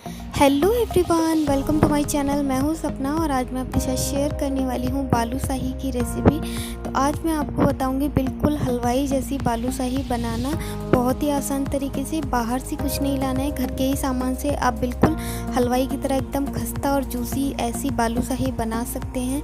Hello everyone, welcome to my channel. मैं हूँ सपना और आज मैं आपके साथ शेयर करने वाली हूँ बालूशाही की रेसिपी। तो आज मैं आपको बताऊँगी बिल्कुल हलवाई जैसी बालूशाही बनाना, बहुत ही आसान तरीके से। बाहर से कुछ नहीं लाना है, घर के ही सामान से आप बिल्कुल हलवाई की तरह एकदम खस्ता और जूसी ऐसी बालूशाही बना सकते हैं।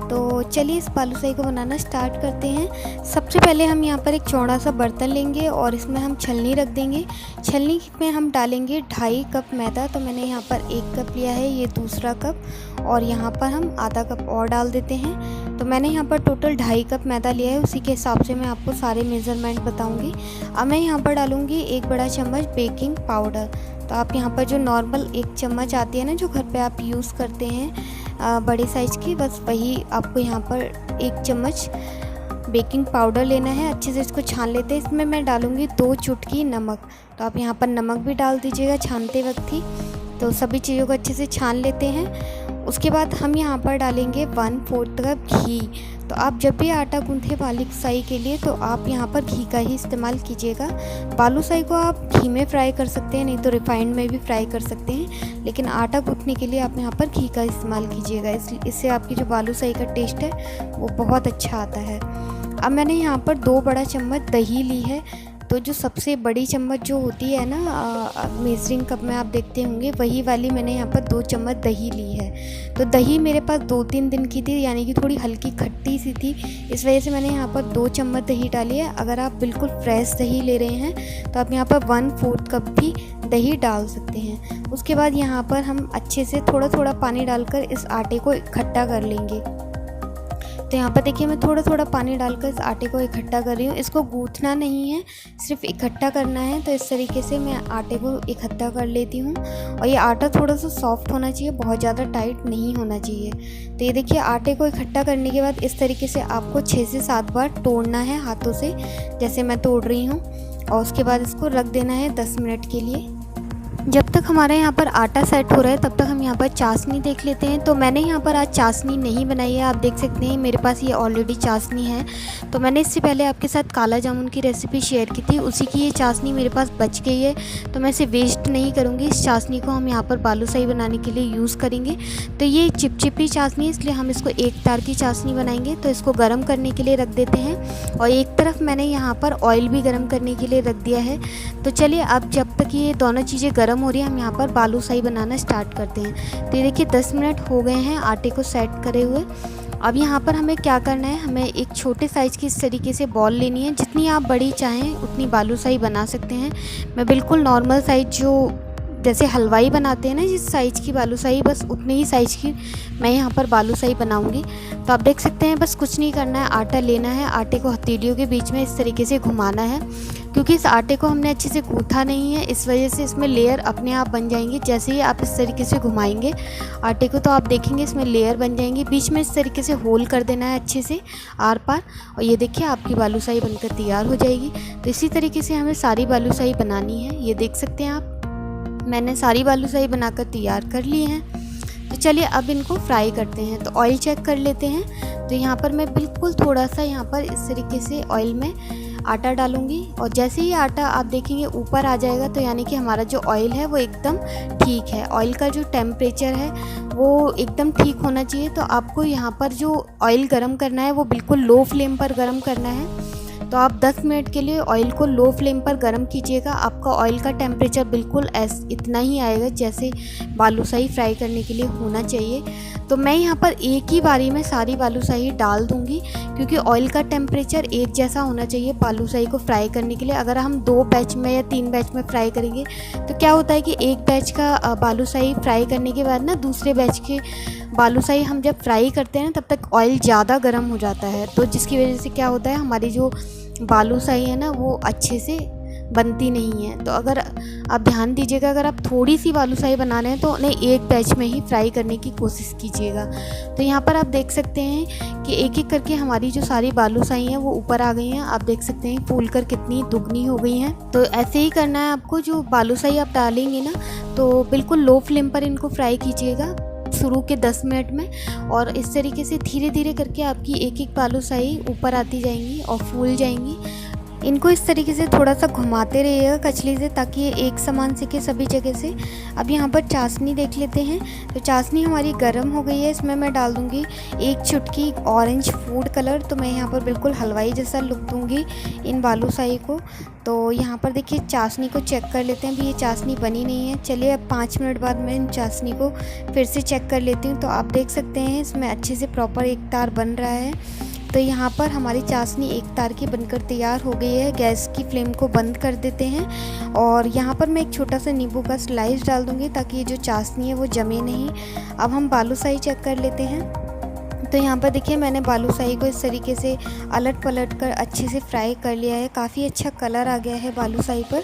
तो चलिए इस बालूशाही को बनाना स्टार्ट करते हैं। सबसे पहले हम यहाँ पर एक चौड़ा सा बर्तन लेंगे और इसमें हम छलनी रख देंगे। छलनी में हम डालेंगे 2.5 कप मैदा। तो मैंने यहाँ पर 1 कप लिया है, ये दूसरा कप, और यहाँ पर हम आधा कप और डाल देते हैं। तो मैंने यहाँ पर टोटल 2.5 कप मैदा लिया है, उसी के हिसाब से मैं आपको सारे मेज़रमेंट बताऊँगी। अब मैं यहाँ पर डालूँगी 1 बड़ा चम्मच बेकिंग पाउडर। तो आप यहाँ पर जो नॉर्मल 1 चम्मच आती है ना, जो घर पे आप यूज़ करते हैं बड़े साइज़ की, बस वही आपको यहाँ पर 1 चम्मच बेकिंग पाउडर लेना है। अच्छे से इसको छान लेते हैं। इसमें मैं डालूँगी 2 चुटकी नमक। तो आप यहाँ पर नमक भी डाल दीजिएगा छानते वक्त ही। तो सभी चीज़ों को अच्छे से छान लेते हैं। उसके बाद हम यहाँ पर डालेंगे 1/4 कप घी। तो आप जब भी आटा गूँथे बालूशाही के लिए तो आप यहाँ पर घी का ही इस्तेमाल कीजिएगा। बालूशाही को आप घी में फ्राई कर सकते हैं, नहीं तो रिफाइंड में भी फ्राई कर सकते हैं, लेकिन आटा गूँथने के लिए आप यहाँ पर घी का इस्तेमाल कीजिएगा। इससे आपकी जो बालूशाही का टेस्ट है वो बहुत अच्छा आता है। अब मैंने यहाँ पर 2 बड़ा चम्मच दही ली है। तो जो सबसे बड़ी चम्मच जो होती है ना मेजरिंग कप में आप देखते होंगे, वही वाली मैंने यहाँ पर 2 चम्मच दही ली है। तो दही मेरे पास 2-3 दिन की थी, यानी कि थोड़ी हल्की खट्टी सी थी, इस वजह से मैंने यहाँ पर 2 चम्मच दही डाली है। अगर आप बिल्कुल फ्रेश दही ले रहे हैं तो आप यहाँ पर 1/4 कप भी दही डाल सकते हैं। उसके बाद यहाँ पर हम अच्छे से थोड़ा थोड़ा पानी डालकर इस आटे को इकट्ठा कर लेंगे। तो यहाँ पर देखिए मैं थोड़ा थोड़ा पानी डालकर इस आटे को इकट्ठा कर रही हूँ। इसको गूँथना नहीं है, सिर्फ इकट्ठा करना है। तो इस तरीके से मैं आटे को इकट्ठा कर लेती हूँ। और ये आटा थोड़ा सा सॉफ्ट होना चाहिए, बहुत ज़्यादा टाइट नहीं होना चाहिए। तो ये देखिए आटे को इकट्ठा करने के बाद इस तरीके से आपको 6 से 7 बार तोड़ना है हाथों से, जैसे मैं तोड़ रही हूँ। और उसके बाद इसको रख देना है 10 मिनट के लिए। जब तक हमारे यहाँ पर आटा सेट हो रहा है तब तक हम यहाँ पर चाशनी देख लेते हैं। तो मैंने यहाँ पर आज चाशनी नहीं बनाई है, आप देख सकते हैं मेरे पास ये ऑलरेडी चाशनी है। तो मैंने इससे पहले आपके साथ काला जामुन की रेसिपी शेयर की थी, उसी की ये चाशनी मेरे पास बच गई है। तो मैं इसे वेस्ट नहीं करूँगी। इस चाशनी को हम यहाँ पर बालूशाही बनाने के लिए यूज़ करेंगे। तो ये चिपचिपी चाशनी है, इसलिए हम इसको एक तार की चाशनी बनाएंगे। तो इसको गर्म करने के लिए रख देते हैं। और एक तरफ मैंने यहाँ पर ऑयल भी गर्म करने के लिए रख दिया है। तो चलिए अब जब तक ये दोनों चीज़ें गर्म हो रही है, हम यहाँ पर बालूशाही बनाना स्टार्ट करते हैं। तो ये देखिए 10 मिनट हो गए हैं आटे को सेट करे हुए। अब यहाँ पर हमें क्या करना है, हमें एक छोटे साइज़ की इस तरीके से बॉल लेनी है। जितनी आप बड़ी चाहें उतनी बालूशाही बना सकते हैं। मैं बिल्कुल नॉर्मल साइज़, जो जैसे हलवाई बनाते हैं ना जिस साइज़ की बालूशाही, बस उतनी ही साइज़ की मैं यहाँ पर बालूशाही बनाऊंगी। तो आप देख सकते हैं बस कुछ नहीं करना है, आटा लेना है, आटे को हथेलियों के बीच में इस तरीके से घुमाना है। क्योंकि इस आटे को हमने अच्छे से गूँथा नहीं है, इस वजह से इसमें लेयर अपने आप बन जाएंगी। जैसे ही आप इस तरीके से घुमाएंगे आटे को तो आप देखेंगे इसमें लेयर बन जाएंगी। बीच में इस तरीके से होल कर देना है अच्छे से आर पार, और ये देखिए आपकी बालूशाही बनकर तैयार हो जाएगी। तो इसी तरीके से हमें सारी बालूशाही बनानी है। ये देख सकते हैं आप, मैंने सारी बालूशाही बनाकर तैयार कर ली हैं। तो चलिए अब इनको फ्राई करते हैं। तो ऑयल चेक कर लेते हैं। तो यहाँ पर मैं बिल्कुल थोड़ा सा यहाँ पर इस तरीके से ऑयल में आटा डालूंगी, और जैसे ही आटा आप देखेंगे ऊपर आ जाएगा तो यानी कि हमारा जो ऑयल है वो एकदम ठीक है। ऑयल का जो टेम्परेचर है वो एकदम ठीक होना चाहिए। तो आपको यहाँ पर जो ऑयल गरम करना है वो बिल्कुल लो फ्लेम पर गरम करना है। तो आप 10 मिनट के लिए ऑयल को लो फ्लेम पर गर्म कीजिएगा। आपका ऑयल का टेम्परेचर बिल्कुल इतना ही आएगा जैसे बालूशाही फ्राई करने के लिए होना चाहिए। तो मैं यहाँ पर एक ही बारी में सारी बालूशाही डाल दूँगी, क्योंकि ऑयल का टेम्परेचर एक जैसा होना चाहिए बालूशाही को फ्राई करने के लिए। अगर हम 2 बैच में या 3 बैच में फ्राई करेंगे तो क्या होता है कि एक बैच का बालूशाही फ्राई करने के बाद ना दूसरे बैच के बालूशाही हम जब फ्राई करते हैं तब तक ऑयल ज़्यादा गर्म हो जाता है। तो जिसकी वजह से क्या होता है, हमारी जो बालूशाही है ना वो अच्छे से बनती नहीं है। तो अगर आप ध्यान दीजिएगा, अगर आप थोड़ी सी बालूशाही बना रहे हैं तो उन्हें एक बैच में ही फ्राई करने की कोशिश कीजिएगा। तो यहाँ पर आप देख सकते हैं कि एक एक करके हमारी जो सारी बालूशाही हैं वो ऊपर आ गई हैं। आप देख सकते हैं फूल कर कितनी दुगनी हो गई हैं। तो ऐसे ही करना है आपको। जो बालूशाही आप डालेंगे ना तो बिल्कुल लो फ्लेम पर इनको फ्राई कीजिएगा शुरू के 10 मिनट में, और इस तरीके से धीरे धीरे करके आपकी एक एक बालूशाही ऊपर आती जाएंगी और फूल जाएंगी। इनको इस तरीके से थोड़ा सा घुमाते रहिएगा कचली से, ताकि ये एक समान सिके सभी जगह से। अब यहाँ पर चाशनी देख लेते हैं। तो चाशनी हमारी गर्म हो गई है, इसमें मैं डाल दूँगी 1 चुटकी ऑरेंज फूड कलर। तो मैं यहाँ पर बिल्कुल हलवाई जैसा लुक दूँगी इन बालूशाही को। तो यहाँ पर देखिए चाशनी को चेक कर लेते हैं, अभी ये चाशनी बनी नहीं है। चलिए अब 5 मिनट बाद मैं इन चाशनी को फिर से चेक कर लेती हूँ। तो आप देख सकते हैं इसमें अच्छे से प्रॉपर एक तार बन रहा है। तो यहाँ पर हमारी चाशनी एक तार की बनकर तैयार हो गई है। गैस की फ्लेम को बंद कर देते हैं और यहाँ पर मैं एक छोटा सा नींबू का स्लाइस डाल दूँगी, ताकि ये जो चाशनी है वो जमे नहीं। अब हम बालूशाही चेक कर लेते हैं। तो यहाँ पर देखिए मैंने बालूशाही को इस तरीके से अलट पलट कर अच्छे से फ्राई कर लिया है। काफ़ी अच्छा कलर आ गया है बालूशाही पर।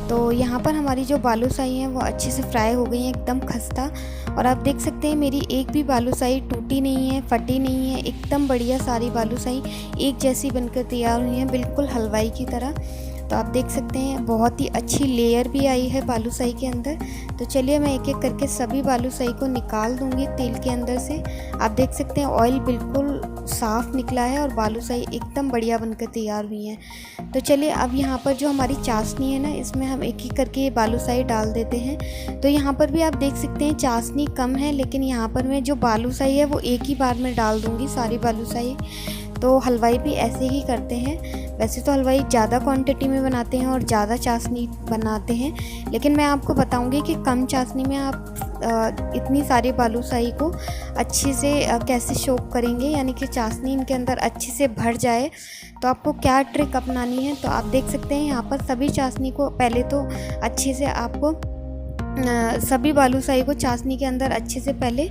तो यहाँ पर हमारी जो बालूशाही हैं वो अच्छे से फ्राई हो गई हैं, एकदम खस्ता। और आप देख सकते हैं मेरी एक भी बालूशाही टूटी नहीं है, फटी नहीं है, एकदम बढ़िया सारी बालूशाही एक जैसी बनकर तैयार हुई हैं, बिल्कुल हलवाई की तरह। तो आप देख सकते हैं बहुत ही अच्छी लेयर भी आई है बालूशाही के अंदर। तो चलिए मैं एक एक करके सभी बालूशाही को निकाल दूंगी तेल के अंदर से। आप देख सकते हैं ऑयल बिल्कुल साफ़ निकला है और बालूशाही एकदम बढ़िया बनकर तैयार हुई है। तो चलिए अब यहाँ पर जो हमारी चाशनी है ना, इसमें हम एक एक करके ये बालूशाही डाल देते हैं। तो यहाँ पर भी आप देख सकते हैं चाशनी कम है, लेकिन यहाँ पर मैं जो बालूशाही है वो एक ही बार में डाल दूँगी सारी बालूशाही। तो हलवाई भी ऐसे ही करते हैं। वैसे तो हलवाई ज़्यादा क्वांटिटी में बनाते हैं और ज़्यादा चाशनी बनाते हैं, लेकिन मैं आपको बताऊंगी कि कम चाशनी में आप इतनी सारी बालूशाही को अच्छे से कैसे शोक करेंगे, यानी कि चाशनी इनके अंदर अच्छे से भर जाए। तो आपको क्या ट्रिक अपनानी है, तो आप देख सकते हैं यहाँ पर सभी चाशनी को पहले तो अच्छे से आपको सभी बालूशाही को चाशनी के अंदर अच्छे से पहले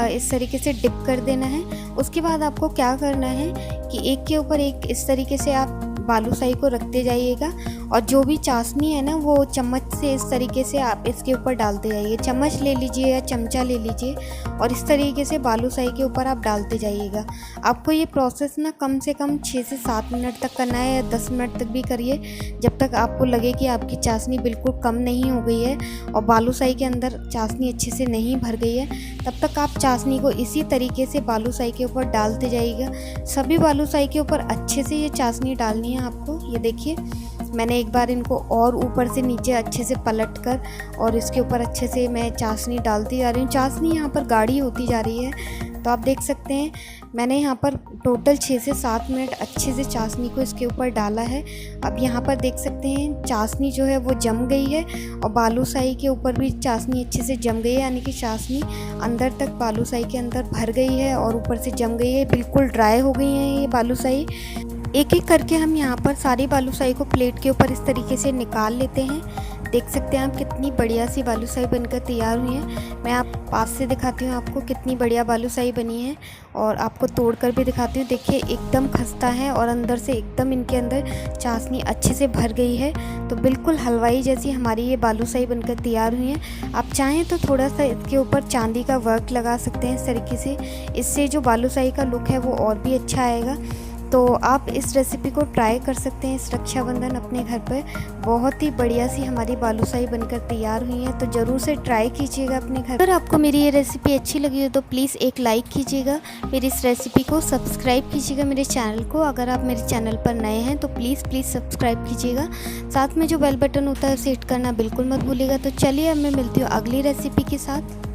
इस तरीके से डिप कर देना है। उसके बाद आपको क्या करना है कि एक के ऊपर एक इस तरीके से आप बालूशाही को रखते जाइएगा और जो भी चाशनी है ना वो चम्मच से इस तरीके से आप इसके ऊपर डालते जाइए। चम्मच ले लीजिए या चमचा ले लीजिए और इस तरीके से बालूशाही के ऊपर आप डालते जाइएगा। आपको ये प्रोसेस ना कम से कम 6 से 7 मिनट तक करना है, या 10 मिनट तक भी करिए, जब तक आपको लगे कि आपकी चाशनी बिल्कुल कम नहीं हो गई है और बालूशाही के अंदर चाशनी अच्छे से नहीं भर गई है। तब तक आप चाशनी को इसी तरीके से बालूशाही के ऊपर डालते जाइएगा। सभी बालूशाही के ऊपर अच्छे से ये चाशनी डालनी है आपको। ये देखिए मैंने एक बार इनको और ऊपर से नीचे अच्छे से पलट कर और इसके ऊपर अच्छे से मैं चाशनी डालती जा रही हूँ। चाशनी यहाँ पर गाढ़ी होती जा रही है। तो आप देख सकते हैं मैंने यहाँ पर टोटल 6 से 7 मिनट अच्छे से चाशनी को इसके ऊपर डाला है। अब यहाँ पर देख सकते हैं चाशनी जो है वो जम गई है और बालूशाही के ऊपर भी चाशनी अच्छे से जम गई है, यानी कि चाशनी अंदर तक बालूशाही के अंदर भर गई है और ऊपर से जम गई है, बिल्कुल ड्राई हो गई है ये बालूशाही। एक एक करके हम यहाँ पर सारी बालूशाही को प्लेट के ऊपर इस तरीके से निकाल लेते हैं। देख सकते हैं आप कितनी बढ़िया सी बालूशाही बनकर तैयार हुई है। मैं आप पास से दिखाती हूँ आपको कितनी बढ़िया बालूशाही बनी है और आपको तोड़ कर भी दिखाती हूँ। देखिए एकदम खस्ता है और अंदर से एकदम इनके अंदर चाशनी अच्छे से भर गई है। तो बिल्कुल हलवाई जैसी हमारी ये बालूशाही बनकर तैयार हुई है। आप चाहें तो थोड़ा सा इसके ऊपर चांदी का वर्क लगा सकते हैं इस तरीके से, इससे जो बालूशाही का लुक है वो और भी अच्छा आएगा। तो आप इस रेसिपी को ट्राई कर सकते हैं इस रक्षाबंधन अपने घर पर। बहुत ही बढ़िया सी हमारी बालूशाही बनकर तैयार हुई है, तो ज़रूर से ट्राई कीजिएगा अपने घर। अगर आपको मेरी ये रेसिपी अच्छी लगी हो तो प्लीज़ एक लाइक कीजिएगा, मेरी इस रेसिपी को सब्सक्राइब कीजिएगा मेरे चैनल को। अगर आप मेरे चैनल पर नए हैं तो प्लीज़ सब्सक्राइब कीजिएगा। साथ में जो बेल बटन होता है उसे हिट करना बिल्कुल मत भूलिएगा। तो चलिए अब मैं मिलती हूँ अगली रेसिपी के साथ।